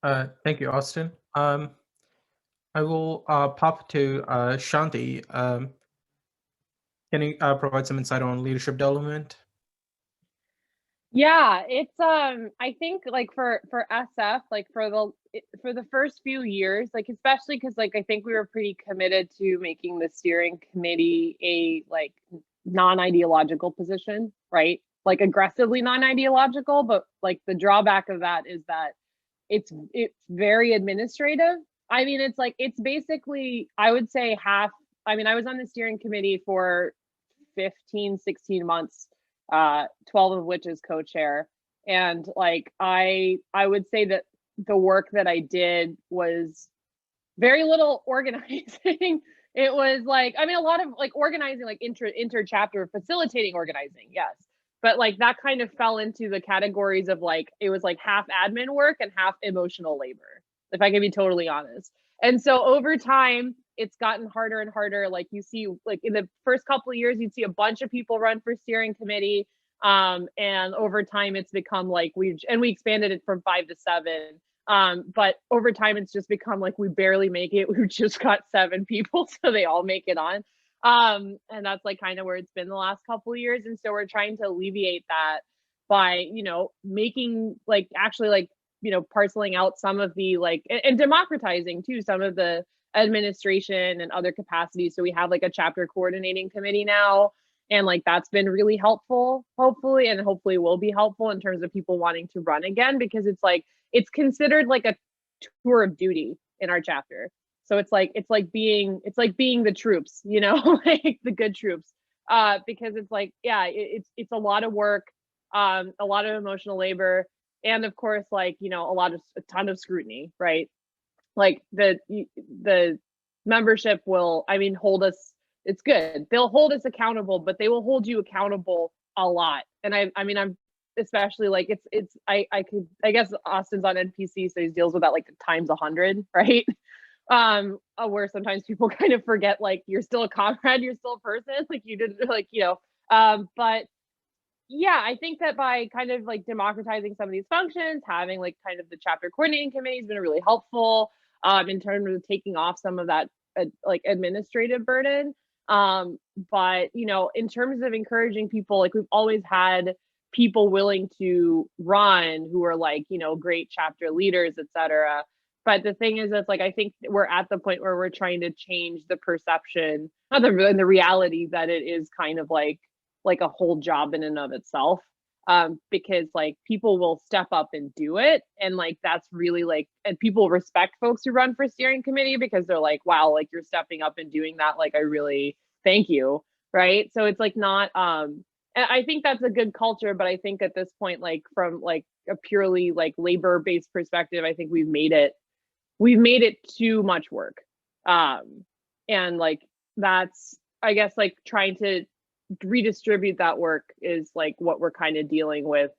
Thank you, Austin. I will pop to Shanti. Can you provide some insight on leadership development? Yeah, it's I think like for SF, like for the first few years, like especially because like I think we were pretty committed to making the steering committee a like non-ideological position, right? Like aggressively non-ideological, but like the drawback of that is that it's very administrative. I mean, it's like it's basically I would say half. I mean, I was on the steering committee for 15, 16 months, 12 of which is co-chair. And like I would say that the work that I did was very little organizing. It was like, I mean, a lot of like organizing, like inter chapter facilitating organizing, yes. But like that kind of fell into the categories of like it was like half admin work and half emotional labor, if I can be totally honest. And so over time, it's gotten harder and harder. Like you see, like in the first couple of years, you'd see a bunch of people run for steering committee. And over time, it's become like we expanded it from 5 to 7. But over time, it's just become like we barely make it. We've just got 7 people, so they all make it on. And that's like kind of where it's been the last couple of years. And so we're trying to alleviate that by, making like actually like, parceling out some of the like and democratizing too some of the administration and other capacities. So we have like a chapter coordinating committee now. And like that's been really helpful, hopefully, and hopefully will be helpful in terms of people wanting to run again, because it's considered like a tour of duty in our chapter. So it's like being the troops, like the good troops. Because it's like, yeah, it's a lot of work, a lot of emotional labor, and of course, like, a ton of scrutiny, right? Like the membership will, I mean, hold us, it's good. They'll hold us accountable, but they will hold you accountable a lot. And I mean, I'm especially like I guess Austin's on NPC, so he deals with that like times 100, right? Where sometimes people kind of forget like you're still a comrade, you're still a person, like you didn't like, but yeah, I think that by kind of like democratizing some of these functions, having like kind of the chapter coordinating committee has been really helpful in terms of taking off some of that like administrative burden. But in terms of encouraging people, like we've always had people willing to run who are like, great chapter leaders, etc. But the thing is, it's like I think we're at the point where we're trying to change the perception, not the reality that it is kind of like a whole job in and of itself. Because like people will step up and do it, and like that's really like, and people respect folks who run for steering committee because they're like, wow, like you're stepping up and doing that, like I really thank you, right? So it's like not and I think that's a good culture, but I think at this point, like from like a purely like labor based perspective, I think we've made it too much work. And like that's, I guess, like trying to redistribute that work is like what we're kind of dealing with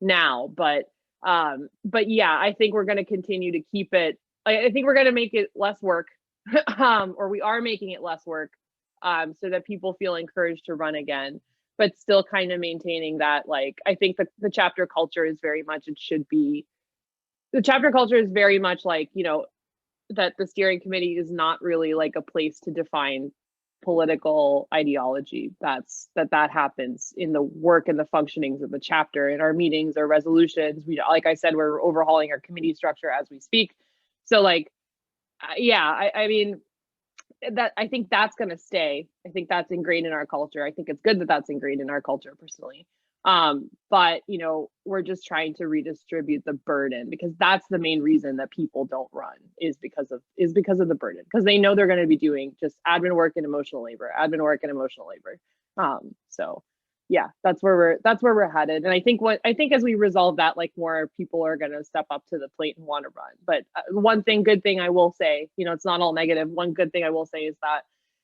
now. But yeah, I think we're going to continue to keep it, I think we're going to make it less work. Or we are making it less work, so that people feel encouraged to run again, but still kind of maintaining that, like I think the chapter culture is very much, it should be, the chapter culture is very much like, that the steering committee is not really like a place to define political ideology. That happens in the work and the functionings of the chapter, in our meetings or resolutions. We, like I said, we're overhauling our committee structure as we speak. So like, yeah, I mean, that I think that's going to stay. I think that's ingrained in our culture. I think it's good that that's ingrained in our culture personally. But we're just trying to redistribute the burden, because that's the main reason that people don't run, is because of the burden, because they know they're going to be doing just admin work and emotional labor. So yeah, that's where we're headed. And I think as we resolve that, like more people are going to step up to the plate and want to run. But good thing I will say, it's not all negative. One good thing I will say is that,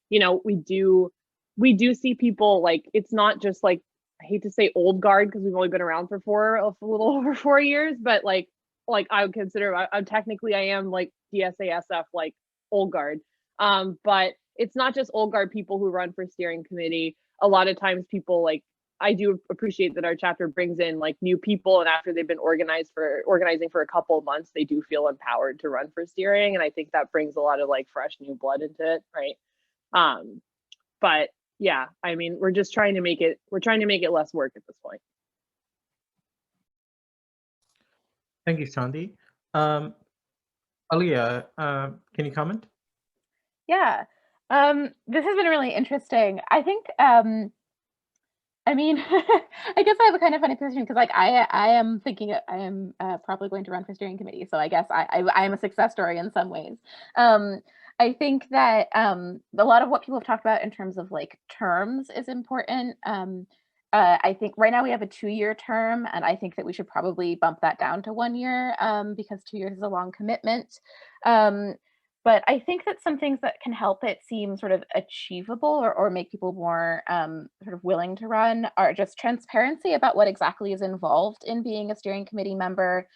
we do see people, like, it's not just like, I hate to say old guard because we've only been around for a little over 4 years, but like I would consider, I'm technically, I am like DSA SF, like old guard. But it's not just old guard people who run for steering committee. A lot of times people like I do appreciate that our chapter brings in like new people, and after they've been organizing for a couple of months, they do feel empowered to run for steering, and I think that brings a lot of like fresh new blood into it, right? But yeah, I mean, we're trying to make it less work at this point. Thank you, Shanti. Aaliyah, can you comment? Yeah, this has been really interesting. I think, I mean, I guess I have a kind of funny position because like I am thinking I am probably going to run for steering committee. So I guess I am a success story in some ways. I think that a lot of what people have talked about in terms of like terms is important. I think right now we have a 2-year term, and I think that we should probably bump that down to 1 year because 2 years is a long commitment. But I think that some things that can help it seem sort of achievable or make people more sort of willing to run are just transparency about what exactly is involved in being a steering committee member.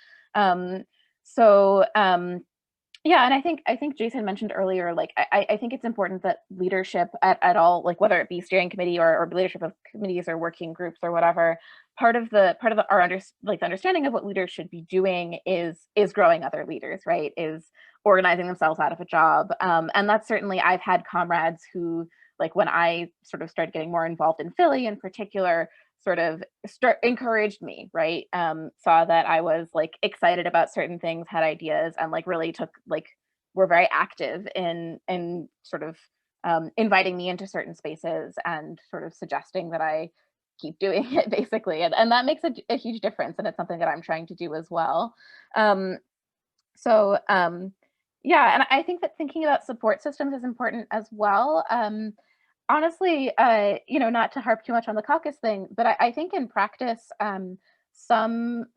Yeah, and I think Jason mentioned earlier, like I think it's important that leadership at all, like whether it be steering committee or leadership of committees or working groups or whatever, part of our understanding of what leaders should be doing is growing other leaders, right? Is organizing themselves out of a job. And that's certainly, I've had comrades who, like when I sort of started getting more involved in Philly in particular, sort of encouraged me, right? Saw that I was like excited about certain things, had ideas, and like really were very active in sort of inviting me into certain spaces and sort of suggesting that I keep doing it basically. And that makes a huge difference. And it's something that I'm trying to do as well. Yeah, and I think that thinking about support systems is important as well. Honestly, not to harp too much on the caucus thing, but I think in practice, some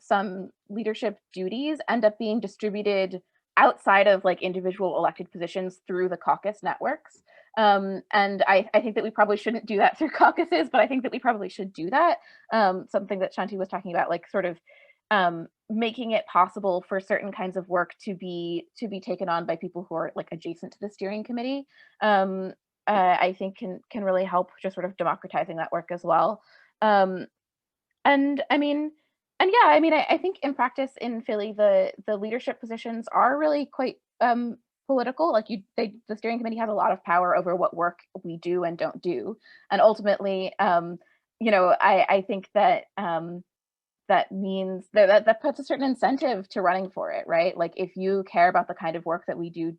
leadership duties end up being distributed outside of like individual elected positions through the caucus networks. And I think that we probably shouldn't do that through caucuses, but I think that we probably should do that. Something that Shanti was talking about, like sort of making it possible for certain kinds of work to be taken on by people who are like adjacent to the steering committee. I think can really help just sort of democratizing that work as well. I think in practice in Philly, the leadership positions are really quite political. Like the steering committee has a lot of power over what work we do and don't do. And ultimately, I think that that means that puts a certain incentive to running for it, right? Like if you care about the kind of work that we do,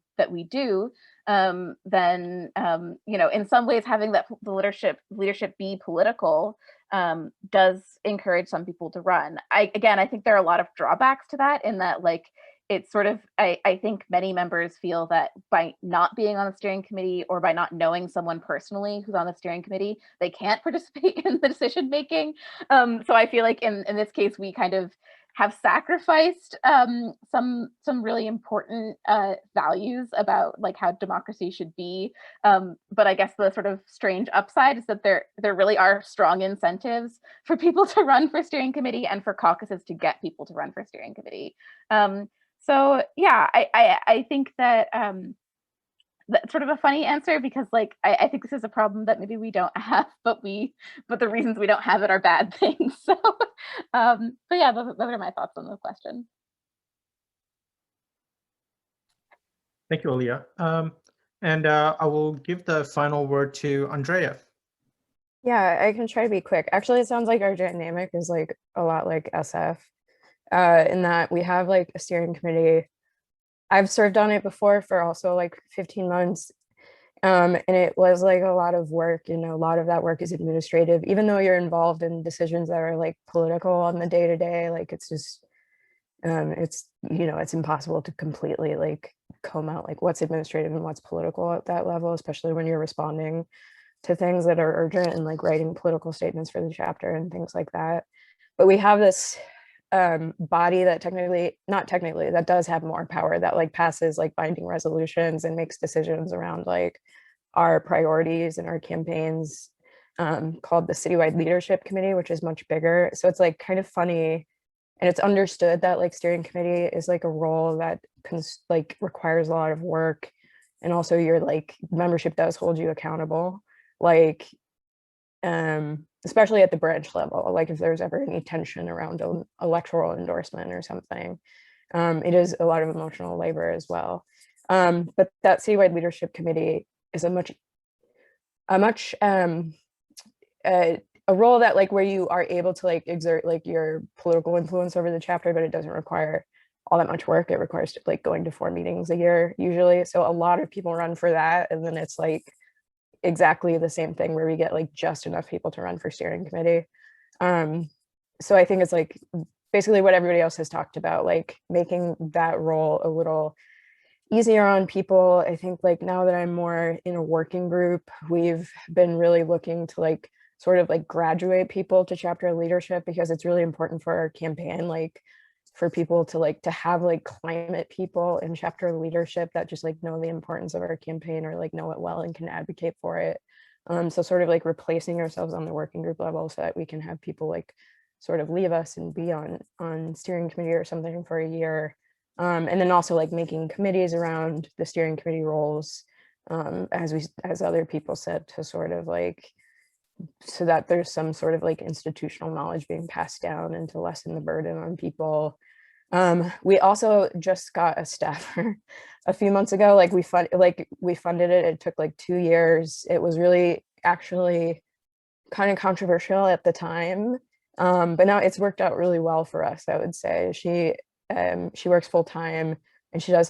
then in some ways having the leadership be political does encourage some people to run. I think there are a lot of drawbacks to that, in that like it's sort of, I think many members feel that by not being on the steering committee or by not knowing someone personally who's on the steering committee, they can't participate in the decision making. So I feel like in this case, we kind of have sacrificed some really important values about like how democracy should be. But I guess the sort of strange upside is that there really are strong incentives for people to run for steering committee and for caucuses to get people to run for steering committee. So yeah, I think that that's sort of a funny answer, because like I think this is a problem that maybe we don't have, but the reasons we don't have it are bad things. So but yeah, those are my thoughts on the question. Thank you, Aaliyah. And I will give the final word to Andrea. Yeah, I can try to be quick. Actually, it sounds like our dynamic is like a lot like SF, in that we have like a steering committee. I've served on it before for also like 15 months. And it was like a lot of work, a lot of that work is administrative, even though you're involved in decisions that are like political on the day-to-day, like it's just, it's impossible to completely like comb out like what's administrative and what's political at that level, especially when you're responding to things that are urgent and like writing political statements for the chapter and things like that. But we have this body that that does have more power, that like passes like binding resolutions and makes decisions around like our priorities and our campaigns, called the Citywide Leadership Committee, which is much bigger. So it's like kind of funny, and it's understood that like steering committee is like a role that requires a lot of work, and also your like membership does hold you accountable. Like especially at the branch level, like if there's ever any tension around an electoral endorsement or something. It is a lot of emotional labor as well. But that citywide leadership committee is a role that like where you are able to like exert like your political influence over the chapter, but it doesn't require all that much work. It requires like going to 4 meetings a year usually. So a lot of people run for that. And then it's like exactly the same thing where we get like just enough people to run for steering committee. So I think it's like basically what everybody else has talked about, like making that role a little easier on people. I think like now that I'm more in a working group, we've been really looking to like sort of like graduate people to chapter leadership, because it's really important for our campaign, like for people to like to have like climate people in chapter leadership that just like know the importance of our campaign or like know it well and can advocate for it. So sort of like replacing ourselves on the working group level so that we can have people like sort of leave us and be on steering committee or something for a year. And then also like making committees around the steering committee roles, as other people said, to sort of like, so that there's some sort of like institutional knowledge being passed down and to lessen the burden on people. We also just got a staffer a few months ago. Like we funded it. It took like 2 years. It was really actually kind of controversial at the time. But now it's worked out really well for us, I would say. She works full time and she does like